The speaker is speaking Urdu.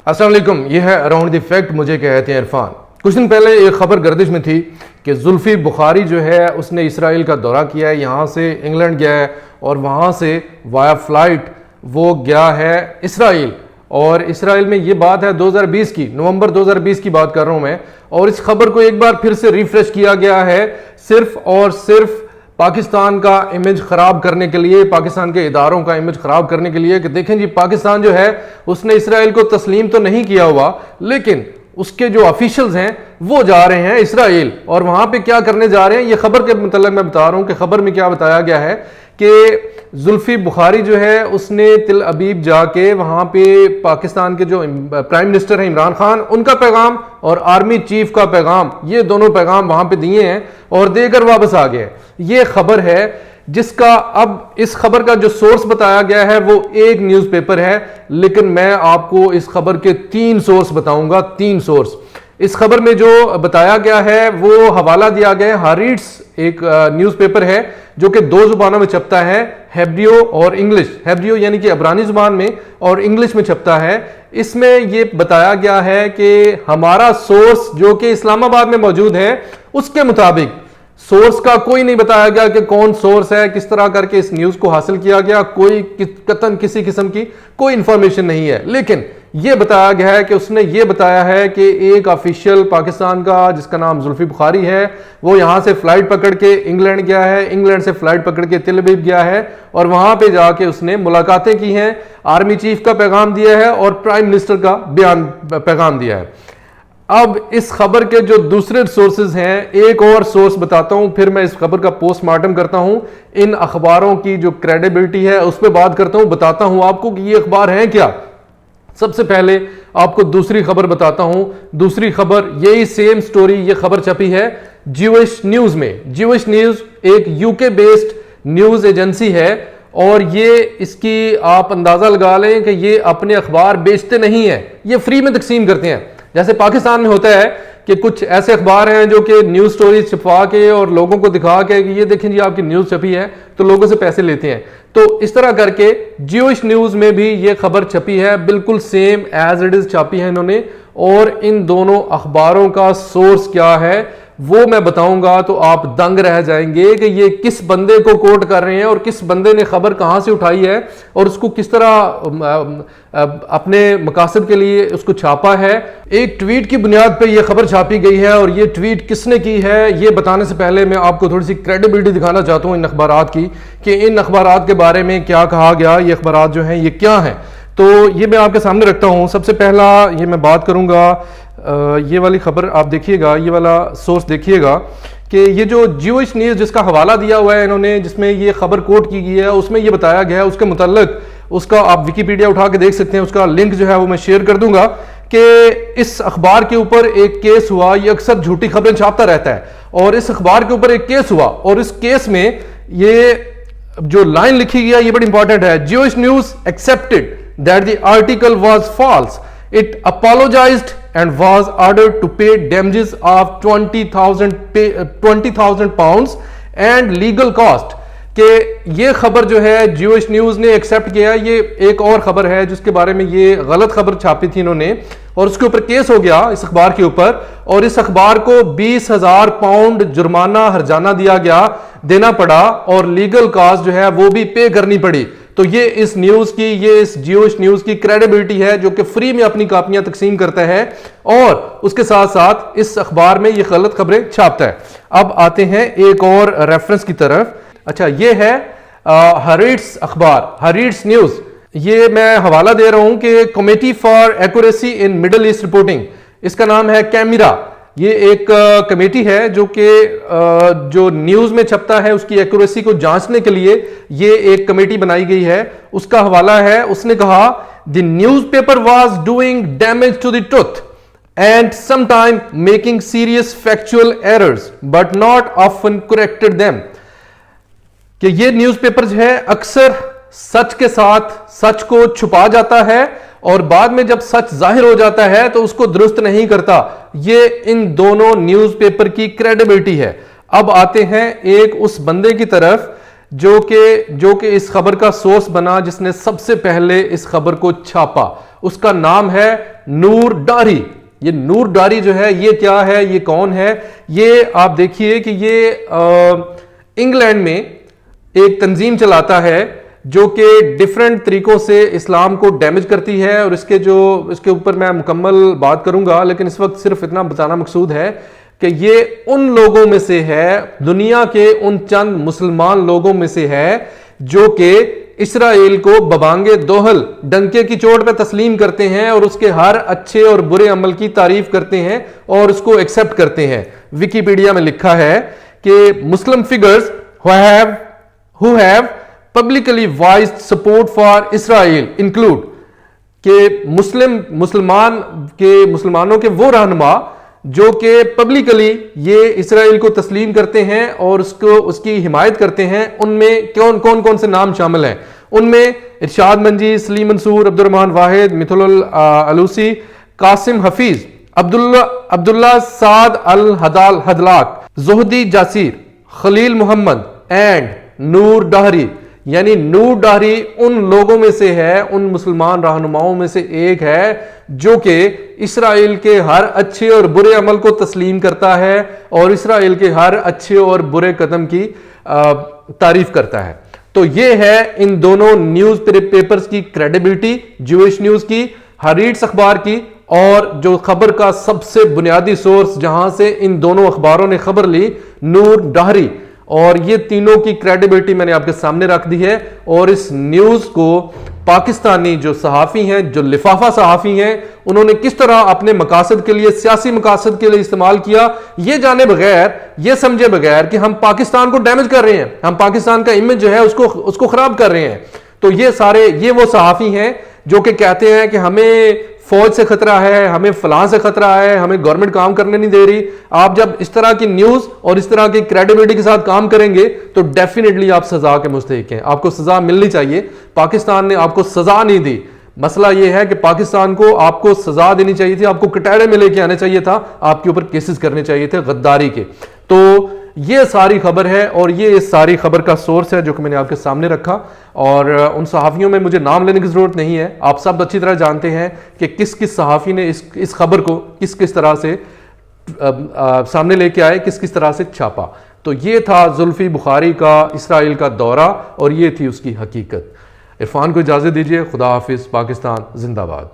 السلام علیکم، یہ ہے اراؤنڈ دی فیکٹ، مجھے کہتے ہیں عرفان۔ کچھ دن پہلے ایک خبر گردش میں تھی کہ زلفی بخاری جو ہے اس نے اسرائیل کا دورہ کیا ہے، یہاں سے انگلینڈ گیا ہے اور وہاں سے وایا فلائٹ وہ گیا ہے اسرائیل۔ اور اسرائیل میں یہ بات ہے 2020 کی، نومبر 2020 کی بات کر رہا ہوں میں، اور اس خبر کو ایک بار پھر سے ریفریش کیا گیا ہے صرف اور صرف پاکستان کا امیج خراب کرنے کے لیے، پاکستان کے اداروں کا امیج خراب کرنے کے لیے کہ دیکھیں جی پاکستان جو ہے اس نے اسرائیل کو تسلیم تو نہیں کیا ہوا، لیکن اس کے جو آفیشلز ہیں وہ جا رہے ہیں اسرائیل اور وہاں پہ کیا کرنے جا رہے ہیں۔ یہ خبر کے متعلق میں بتا رہا ہوں کہ خبر میں کیا بتایا گیا ہے کہ زلفی بخاری جو ہے اس نے تل ابیب جا کے وہاں پہ پاکستان کے جو پرائم منسٹر ہیں عمران خان، ان کا پیغام اور آرمی چیف کا پیغام، یہ دونوں پیغام وہاں پہ دیے ہیں اور دے کر واپس آ گئے۔ یہ خبر ہے جس کا اب اس خبر کا جو سورس بتایا گیا ہے وہ ایک نیوز پیپر ہے، لیکن میں آپ کو اس خبر کے 3 سورس بتاؤں گا، 3 سورس۔ اس خبر میں جو بتایا گیا ہے وہ حوالہ دیا گیا ہے ہاریٹس، ایک نیوز پیپر ہے جو کہ 2 زبانوں میں چھپتا ہے، ہیبریو اور انگلش۔ ہیبریو یعنی کہ عبرانی زبان میں اور انگلش میں چھپتا ہے۔ اس میں یہ بتایا گیا ہے کہ ہمارا سورس جو کہ اسلام آباد میں موجود ہے اس کے مطابق، سورس کا کوئی نہیں بتایا گیا کہ کون سورس ہے، کس طرح کر کے اس نیوز کو حاصل کیا گیا، کوئی قطعاً کسی قسم کی کوئی انفارمیشن نہیں ہے، لیکن یہ بتایا گیا ہے کہ اس نے یہ بتایا ہے کہ ایک آفیشیل پاکستان کا جس کا نام زلفی بخاری ہے وہ یہاں سے فلائٹ پکڑ کے انگلینڈ گیا ہے، انگلینڈ سے فلائٹ پکڑ کے تل ابیب گیا ہے اور وہاں پہ جا کے اس نے ملاقاتیں کی ہیں، آرمی چیف کا پیغام دیا ہے اور پرائم منسٹر کا پیغام دیا ہے۔ اب اس خبر کے جو دوسرے سورسز ہیں، ایک اور سورس بتاتا ہوں، پھر میں اس خبر کا پوسٹ مارٹم کرتا ہوں، ان اخباروں کی جو کریڈیبلٹی ہے اس پہ بات کرتا ہوں، بتاتا ہوں آپ کو کہ یہ اخبار ہیں کیا۔ سب سے پہلے آپ کو دوسری خبر بتاتا ہوں۔ دوسری خبر یہی سیم سٹوری، یہ خبر چھپی ہے جیوش نیوز میں۔ جیوش نیوز ایک UK بیسڈ نیوز ایجنسی ہے اور یہ اس کی آپ اندازہ لگا لیں کہ یہ اپنے اخبار بیچتے نہیں ہیں، یہ فری میں تقسیم کرتے ہیں۔ جیسے پاکستان میں ہوتا ہے کہ کچھ ایسے اخبار ہیں جو کہ نیوز سٹوریز چھپوا کے اور لوگوں کو دکھا کے کہ یہ دیکھیں جی آپ کی نیوز چھپی ہے، تو لوگوں سے پیسے لیتے ہیں۔ تو اس طرح کر کے جیوش نیوز میں بھی یہ خبر چھپی ہے، بالکل سیم ایز اٹ از چھاپی ہے انہوں نے، اور ان دونوں اخباروں کا سورس کیا ہے وہ میں بتاؤں گا تو آپ دنگ رہ جائیں گے کہ یہ کس بندے کو کوٹ کر رہے ہیں اور کس بندے نے خبر کہاں سے اٹھائی ہے اور اس کو کس طرح اپنے مقاصد کے لیے اس کو چھاپا ہے۔ ایک ٹویٹ کی بنیاد پہ یہ خبر چھاپی گئی ہے اور یہ ٹویٹ کس نے کی ہے یہ بتانے سے پہلے میں آپ کو تھوڑی سی کریڈیبلٹی دکھانا چاہتا ہوں ان اخبارات کی کہ ان اخبارات کے بارے میں کیا کہا گیا، یہ اخبارات جو ہیں یہ کیا ہیں۔ تو یہ میں آپ کے سامنے رکھتا ہوں۔ سب سے پہلا یہ میں بات کروں گا، یہ والی خبر آپ دیکھیے گا، یہ والا سورس دیکھیے گا کہ یہ جو جیوش نیوز جس کا حوالہ دیا ہوا ہے انہوں نے، جس میں یہ خبر کوٹ کی گئی ہے، اس میں یہ بتایا گیا ہے اس کے متعلق، اس کا آپ ویکیپیڈیا اٹھا کے دیکھ سکتے ہیں، اس کا لنک جو ہے وہ میں شیئر کر دوں گا کہ اس اخبار کے اوپر ایک کیس ہوا۔ یہ اکثر جھوٹی خبریں چھاپتا رہتا ہے اور اس اخبار کے اوپر ایک کیس ہوا اور اس کیس میں یہ جو لائن لکھی گیا یہ بڑی امپورٹنٹ ہے، Jewish news expected that the article was false. It apologized and was ordered to pay damages of 20,000 pounds and legal cost. کہ یہ خبر جو ہے جیوش نیوز نے ایکسپٹ کیا۔ یہ ایک اور خبر ہے جس کے بارے میں یہ غلط خبر چھاپی تھی انہوں نے اور اس کے اوپر کیس ہو گیا اس اخبار کے اوپر، اور اس اخبار کو 20,000 پاؤنڈ جرمانہ ہرجانہ دیا گیا، دینا پڑا، اور لیگل کاسٹ جو ہے وہ بھی پے کرنی پڑی۔ تو یہ اس نیوز کی، یہ اس جیوش نیوز کی کریڈیبلٹی ہے جو کہ فری میں اپنی کاپیاں تقسیم کرتا ہے اور اس کے ساتھ ساتھ اس اخبار میں یہ غلط خبریں چھاپتا ہے۔ اب آتے ہیں ایک اور ریفرنس کی طرف۔ اچھا، یہ ہے ہاریٹس اخبار، ہاریٹس نیوز۔ یہ میں حوالہ دے رہا ہوں کہ committee for accuracy in Middle East reporting, اس کا نام ہے کیمرا۔ یہ ایک کمیٹی ہے جو کہ جو نیوز میں چھپتا ہے اس کی ایکوریسی کو جانچنے کے لیے یہ ایک کمیٹی بنائی گئی ہے۔ اس کا حوالہ ہے، اس نے کہا the newspaper was doing damage to the truth and some time making serious factual errors but not often corrected them, کہ یہ نیوز پیپر جو ہے اکثر سچ کے ساتھ سچ کو چھپا جاتا ہے اور بعد میں جب سچ ظاہر ہو جاتا ہے تو اس کو درست نہیں کرتا۔ یہ ان دونوں نیوز پیپر کی کریڈیبلٹی ہے۔ اب آتے ہیں ایک اس بندے کی طرف جو کہ اس خبر کا سورس بنا، جس نے سب سے پہلے اس خبر کو چھاپا، اس کا نام ہے نور ڈاری۔ یہ نور ڈاری جو ہے یہ کیا ہے، یہ کون ہے؟ یہ آپ دیکھیے کہ یہ انگلینڈ میں ایک تنظیم چلاتا ہے جو کہ ڈیفرنٹ طریقوں سے اسلام کو ڈیمیج کرتی ہے، اور اس کے اوپر میں مکمل بات کروں گا، لیکن اس وقت صرف اتنا بتانا مقصود ہے کہ یہ ان لوگوں میں سے ہے، دنیا کے ان چند مسلمان لوگوں میں سے ہے جو کہ اسرائیل کو ببانگے دوہل ڈنکے کی چوٹ پہ تسلیم کرتے ہیں، اور اس کے ہر اچھے اور برے عمل کی تعریف کرتے ہیں اور اس کو ایکسپٹ کرتے ہیں۔ ویکیپیڈیا میں لکھا ہے کہ مسلم figures who have publicly voiced support for Israel include کہ مسلمانوں کے وہ رہنما جو کہ پبلکلی یہ اسرائیل کو تسلیم کرتے ہیں اور اس کی حمایت کرتے ہیں، ان میں کون سے نام شامل ہیں؟ ان میں ارشاد منجی، سلیم منصور، عبد الرحمن واحد، مثل العلوسی، قاسم حفیظ، عبداللہ سعد الحدلاک، زہدی جاسیر، خلیل محمد اینڈ نور ڈہری۔ یعنی نور ڈہری ان لوگوں میں سے ہے، ان مسلمان رہنماؤں میں سے ایک ہے جو کہ اسرائیل کے ہر اچھے اور برے عمل کو تسلیم کرتا ہے اور اسرائیل کے ہر اچھے اور برے قدم کی تعریف کرتا ہے۔ تو یہ ہے ان دونوں نیوز پیپرز کی کریڈیبلٹی، جوش نیوز کی، ہریٹس اخبار کی، اور جو خبر کا سب سے بنیادی سورس جہاں سے ان دونوں اخباروں نے خبر لی، نور ڈہری، اور یہ تینوں کی کریڈیبلٹی میں نے آپ کے سامنے رکھ دی ہے۔ اور اس نیوز کو پاکستانی جو صحافی ہیں، جو لفافہ صحافی ہیں، انہوں نے کس طرح اپنے مقاصد کے لیے، سیاسی مقاصد کے لیے استعمال کیا، یہ جانے بغیر، یہ سمجھے بغیر کہ ہم پاکستان کو ڈیمیج کر رہے ہیں، ہم پاکستان کا امیج جو ہے اس کو خراب کر رہے ہیں۔ تو یہ وہ صحافی ہیں جو کہ کہتے ہیں کہ ہمیں فوج سے خطرہ ہے، ہمیں فلاں سے خطرہ ہے، ہمیں گورنمنٹ کام کرنے نہیں دے رہی۔ آپ جب اس طرح کی نیوز اور اس طرح کی کریڈیبلٹی کے ساتھ کام کریں گے تو ڈیفینیٹلی آپ سزا کے مستحق ہیں، آپ کو سزا ملنی چاہیے۔ پاکستان نے آپ کو سزا نہیں دی، مسئلہ یہ ہے کہ پاکستان کو آپ کو سزا دینی چاہیے تھی، آپ کو کٹہرے میں لے کے آنے چاہیے تھا، آپ کے اوپر کیسز کرنے چاہیے تھے غداری کے۔ تو یہ ساری خبر ہے، اور یہ اس ساری خبر کا سورس ہے جو کہ میں نے آپ کے سامنے رکھا، اور ان صحافیوں میں مجھے نام لینے کی ضرورت نہیں ہے، آپ سب اچھی طرح جانتے ہیں کہ کس صحافی نے اس خبر کو کس طرح سے سامنے لے کے آئے، کس طرح سے چھاپا۔ تو یہ تھا زلفی بخاری کا اسرائیل کا دورہ، اور یہ تھی اس کی حقیقت۔ عرفان کو اجازت دیجیے، خدا حافظ، پاکستان زندہ باد۔